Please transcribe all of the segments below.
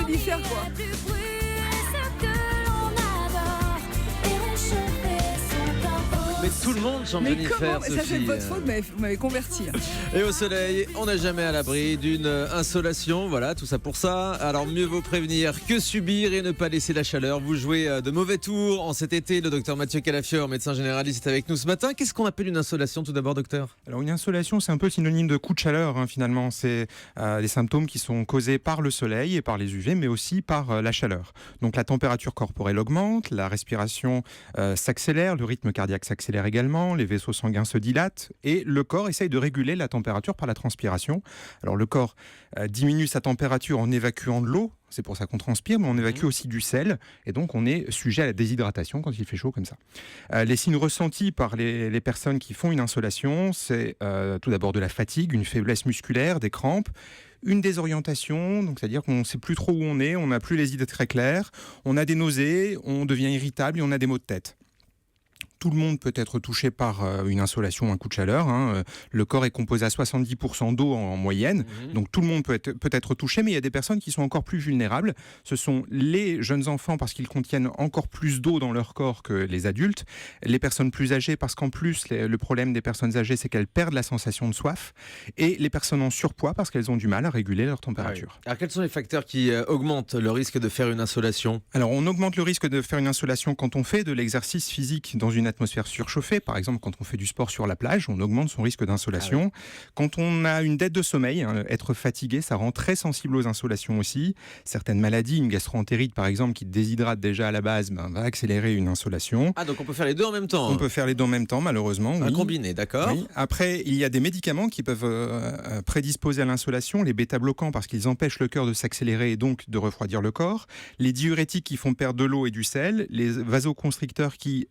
Jennifer, quoi. Mais tout le monde chante Mais Jennifer, comment ça, c'est Sophie. votre faute, vous m'avez converti. Et au soleil, on n'est jamais à l'abri d'une insolation. Voilà, tout ça pour ça. Alors mieux vaut prévenir que subir et ne pas laisser la chaleur vous jouer de mauvais tours. En cet été, le docteur Mathieu Calafiore, médecin généraliste, est avec nous ce matin. Qu'est-ce qu'on appelle une insolation tout d'abord, docteur ? Alors une insolation, c'est un peu synonyme de coup de chaleur finalement. C'est des symptômes qui sont causés par le soleil et par les UV, mais aussi par la chaleur. Donc la température corporelle augmente, la respiration s'accélère, le rythme cardiaque s'accélère également, les vaisseaux sanguins se dilatent et le corps essaye de réguler la température par la transpiration. Alors le corps diminue sa température en évacuant de l'eau. C'est pour ça qu'on transpire, mais on évacue aussi du sel et donc on est sujet à la déshydratation quand il fait chaud comme ça. Les signes ressentis par les personnes qui font une insolation, c'est tout d'abord de la fatigue, une faiblesse musculaire, des crampes, une désorientation, donc c'est-à-dire qu'on ne sait plus trop où on est, on n'a plus les idées très claires, on a des nausées, on devient irritable et on a des maux de tête. Tout le monde peut être touché par une insolation, un coup de chaleur. Le corps est composé à 70% d'eau en moyenne, donc tout le monde peut être touché, mais il y a des personnes qui sont encore plus vulnérables. Ce sont les jeunes enfants parce qu'ils contiennent encore plus d'eau dans leur corps que les adultes, les personnes plus âgées parce qu'en plus, le problème des personnes âgées, c'est qu'elles perdent la sensation de soif, et les personnes en surpoids parce qu'elles ont du mal à réguler leur température. Ah oui. Alors quels sont les facteurs qui augmentent le risque de faire une insolation ? Alors on augmente le risque de faire une insolation quand on fait de l'exercice physique dans une atmosphère surchauffée. Par exemple, quand on fait du sport sur la plage, on augmente son risque d'insolation. Ah oui. Quand on a une dette de sommeil, être fatigué, ça rend très sensible aux insolations aussi. Certaines maladies, une gastroentérite par exemple, qui déshydrate déjà à la base, va accélérer une insolation. Ah, donc on peut faire les deux en même temps. On peut faire les deux en même temps, malheureusement. Un combiné, d'accord. Oui. Après, il y a des médicaments qui peuvent prédisposer à l'insolation, les bêta-bloquants parce qu'ils empêchent le cœur de s'accélérer et donc de refroidir le corps, les diurétiques qui font perdre de l'eau et du sel, les vasoconstricteurs qui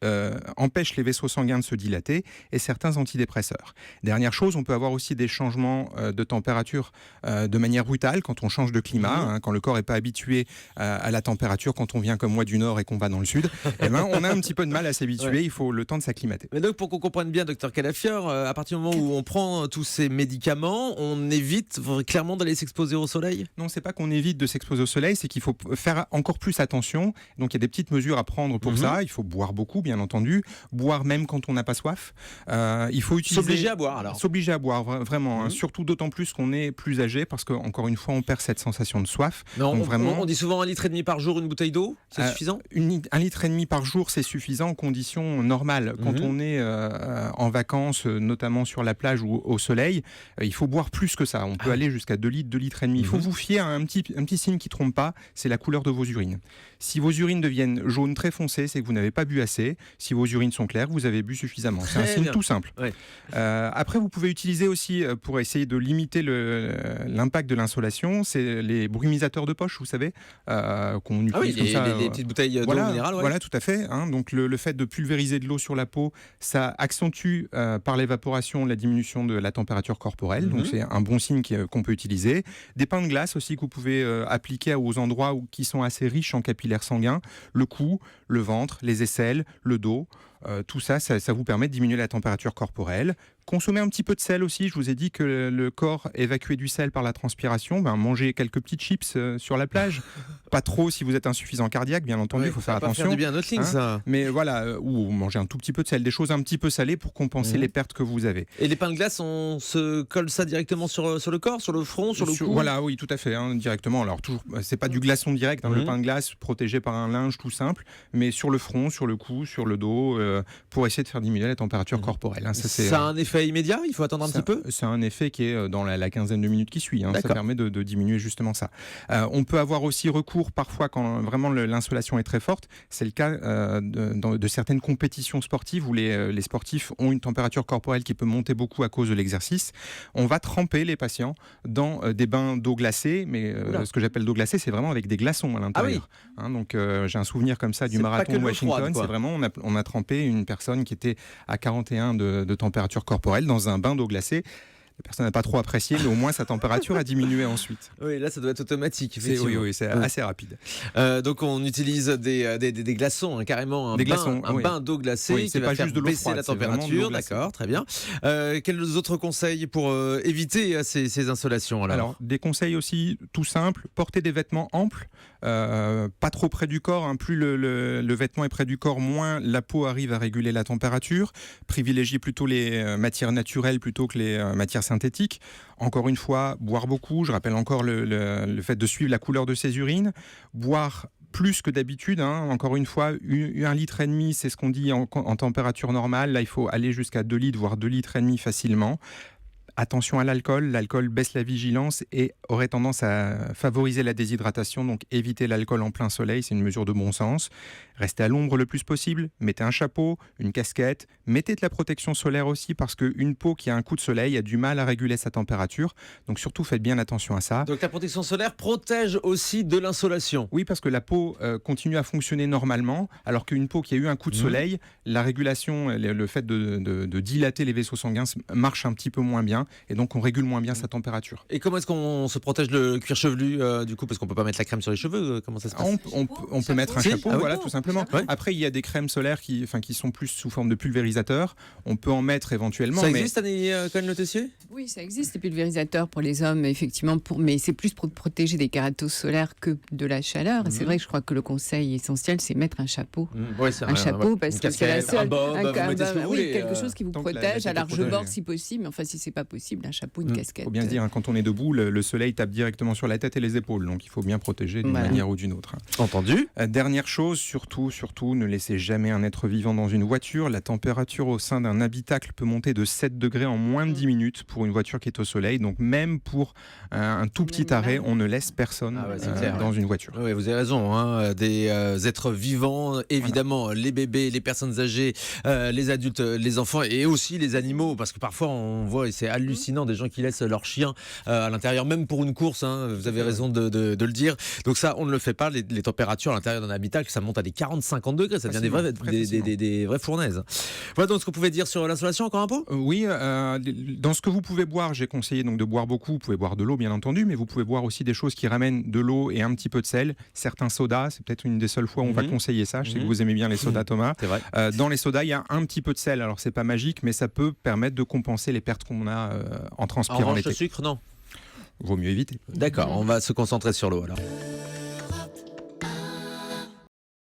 empêchent les vaisseaux sanguins de se dilater et certains antidépresseurs. Dernière chose, on peut avoir aussi des changements de température de manière brutale quand on change de climat, quand le corps n'est pas habitué à la température, quand on vient comme moi du nord et qu'on va dans le sud, on a un petit peu de mal à s'habituer, il faut le temps de s'acclimater. Mais donc pour qu'on comprenne bien, docteur Calafiore, à partir du moment où on prend tous ces médicaments, on évite clairement d'aller s'exposer au soleil ? Non, c'est pas qu'on évite de s'exposer au soleil, c'est qu'il faut faire encore plus attention. Donc il y a des petites mesures à prendre pour ça. Il faut boire beaucoup, bien entendu, boire même quand on n'a pas soif. Il faut utiliser... S'obliger à boire alors. S'obliger à boire, vraiment. Surtout d'autant plus qu'on est plus âgé parce qu'encore une fois, on perd cette sensation de soif. Non, donc, on dit souvent 1,5 litre par jour, une bouteille d'eau, c'est suffisant ? 1,5 litre par jour, c'est suffisant en conditions normales. Quand on est en vacances, notamment sur la plage ou au soleil, il faut boire plus que ça. On peut aller jusqu'à 2 litres, 2,5 litres. Il faut vous fier à un petit signe qui ne trompe pas, c'est la couleur de vos urines. Si vos urines deviennent jaunes très foncées, c'est que vous n'avez pas bu assez. Si vos urines sont claires, vous avez bu suffisamment. C'est un signe tout simple. Ouais. Après, vous pouvez utiliser aussi, pour essayer de limiter l'impact de l'insolation, c'est les brumisateurs de poche, vous savez, qu'on utilise comme ça. Les petites bouteilles d'eau minérale. Ouais. Voilà, tout à fait. Donc le fait de pulvériser de l'eau sur la peau, ça accentue par l'évaporation la diminution de la température corporelle. Donc c'est un bon signe qu'on peut utiliser. Des pains de glace aussi que vous pouvez appliquer aux endroits qui sont assez riches en capillaires sanguins, le cou, le ventre, les aisselles, le dos. Tout ça vous permet de diminuer la température corporelle. Consommer un petit peu de sel aussi. Je vous ai dit que le corps évacuait du sel par la transpiration. Manger quelques petites chips sur la plage. Pas trop si vous êtes insuffisant cardiaque, bien entendu. Il faut faire attention. Ça va faire du bien à notre ligne, ça. Mais voilà, ou manger un tout petit peu de sel. Des choses un petit peu salées pour compenser les pertes que vous avez. Et les pains de glace, on se colle ça directement sur le corps, sur le front, sur le cou ? Voilà, oui, tout à fait, directement. Alors, toujours, c'est pas du glaçon direct, le pain de glace protégé par un linge tout simple, mais sur le front, sur le cou, sur le dos, pour essayer de faire diminuer la température corporelle. Ça a un effet immédiat ? Il faut attendre un petit peu ? C'est un effet qui est dans la quinzaine de minutes qui suit. Ça permet de diminuer justement ça. On peut avoir aussi recours parfois quand vraiment l'insolation est très forte. C'est le cas de certaines compétitions sportives où les sportifs ont une température corporelle qui peut monter beaucoup à cause de l'exercice. On va tremper les patients dans des bains d'eau glacée, mais ce que j'appelle d'eau glacée, c'est vraiment avec des glaçons à l'intérieur. Ah oui. Donc j'ai un souvenir comme ça du marathon de Washington. C'est vraiment, on a trempé une personne qui était à 41 de température corporelle dans un bain d'eau glacée. La personne n'a pas trop apprécié, mais au moins sa température a diminué ensuite. Oui, là, ça doit être automatique. Oui, c'est assez rapide. Donc, on utilise des glaçons, hein, carrément un bain d'eau glacée oui, qui c'est va pas faire juste de l'eau baisser froide, la c'est vraiment de température. l'eau glacée. D'accord, très bien. Quels autres conseils pour éviter ces insolations alors, des conseils aussi tout simples, porter des vêtements amples, pas trop près du corps, hein. Plus le vêtement est près du corps, moins la peau arrive à réguler la température. Privilégier plutôt les matières naturelles plutôt que les matières synthétiques. Encore une fois, boire beaucoup, je rappelle encore le fait de suivre la couleur de ses urines, boire plus que d'habitude, hein. Encore une fois, 1,5 litre, c'est ce qu'on dit en température normale. Là, il faut aller jusqu'à 2 litres, voire 2,5 litres facilement. Attention à l'alcool. L'alcool baisse la vigilance et aurait tendance à favoriser la déshydratation. Donc, évitez l'alcool en plein soleil, c'est une mesure de bon sens. Restez à l'ombre le plus possible. Mettez un chapeau, une casquette. Mettez de la protection solaire aussi parce qu'une peau qui a un coup de soleil a du mal à réguler sa température. Donc, surtout, faites bien attention à ça. Donc, la protection solaire protège aussi de l'insolation. Oui, parce que la peau continue à fonctionner normalement, alors qu'une peau qui a eu un coup de soleil, la régulation, le fait de dilater les vaisseaux sanguins marche un petit peu moins bien. Et donc on régule moins bien sa température. Et comment est-ce qu'on se protège le cuir chevelu du coup, parce qu'on peut pas mettre la crème sur les cheveux, comment ça se passe? On peut mettre un chapeau, voilà, tout simplement. Ouais. Après, il y a des crèmes solaires qui sont plus sous forme de pulvérisateur. On peut en mettre éventuellement. Ça existe, Annie Cohen Le Tessier? Oui, ça existe, les pulvérisateurs pour les hommes, effectivement, mais c'est plus pour protéger des kératos solaires que de la chaleur. Et c'est vrai que je crois que le conseil essentiel, c'est mettre un chapeau. Ouais, c'est un chapeau, parce que c'est la seule. un bob, vous mettez ce que vous voulez, quelque chose qui vous protège à large bord si possible. Mais enfin, si c'est pas possible, un chapeau, une casquette. Il faut bien se dire, hein, quand on est debout, le soleil tape directement sur la tête et les épaules. Donc il faut bien protéger d'une manière ou d'une autre. Entendu. Dernière chose, surtout, ne laissez jamais un être vivant dans une voiture. La température au sein d'un habitacle peut monter de 7 degrés en moins de 10 minutes pour une voiture qui est au soleil. Donc même pour un tout petit arrêt, on ne laisse personne dans une voiture. Oui, vous avez raison. Hein. Des êtres vivants, évidemment, les bébés, les personnes âgées, les adultes, les enfants et aussi les animaux. Parce que parfois, on voit, et c'est hallucinant, des gens qui laissent leur chien à l'intérieur, même pour une course, hein, vous avez raison de le dire. Donc ça, on ne le fait pas. Les températures à l'intérieur d'un habitacle, ça monte à des 40-50 degrés, ça devient des vraies fournaises. Voilà donc ce qu'on pouvait dire sur l'insolation, encore un peu. Oui, dans ce que vous pouvez boire, j'ai conseillé donc de boire beaucoup. Vous pouvez boire de l'eau, bien entendu, mais vous pouvez boire aussi des choses qui ramènent de l'eau et un petit peu de sel. Certains sodas, c'est peut-être une des seules fois où on va conseiller ça. Je sais que vous aimez bien les sodas, Thomas. C'est vrai. Dans les sodas, il y a un petit peu de sel. Alors c'est pas magique, mais ça peut permettre de compenser les pertes qu'on a en transpirant l'été. Le sucre, non. Vaut mieux éviter. D'accord, on va se concentrer sur l'eau alors.